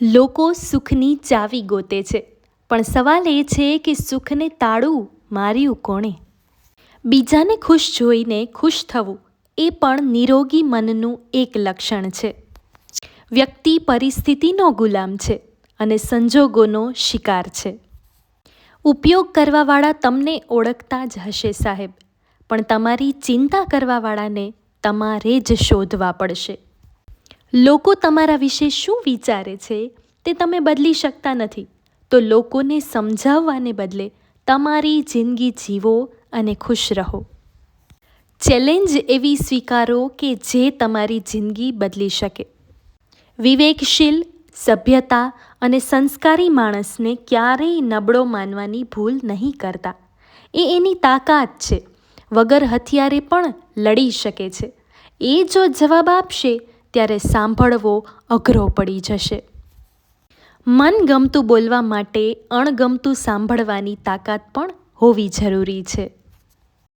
લોકો સુખની ચાવી ગોતે છે, પણ સવાલ એ છે કે સુખને તાળું માર્યું કોણે? બીજાને ખુશ જોઈને ખુશ થવું એ પણ નિરોગી મનનું એક લક્ષણ છે. વ્યક્તિ પરિસ્થિતિનો ગુલામ છે અને સંજોગોનો શિકાર છે. ઉપયોગ કરવાવાળા તમને ઓળખતા જ હશે સાહેબ, પણ તમારી ચિંતા કરવાવાળાને તમારે જ શોધવા પડશે. લોકો તમારા વિશે શું વિચારે છે તે તમે બદલી શકતા નથી, તો લોકોને સમજાવવાને બદલે તમારી જિંદગી જીવો અને ખુશ રહો. ચેલેન્જ એવી સ્વીકારો કે જે તમારી જિંદગી બદલી શકે. વિવેકશીલ, સભ્યતા અને સંસ્કારી માણસને ક્યારેય નબળો માનવાની ભૂલ નહીં કરતા. એ એની તાકાત છે. વગર હથિયારે પણ લડી શકે છે. એ જો જવાબ આપશે ત્યારે સાંભળવો અઘરો પડી જશે. મનગમતું બોલવા માટે અણગમતું સાંભળવાની તાકાત પણ હોવી જરૂરી છે.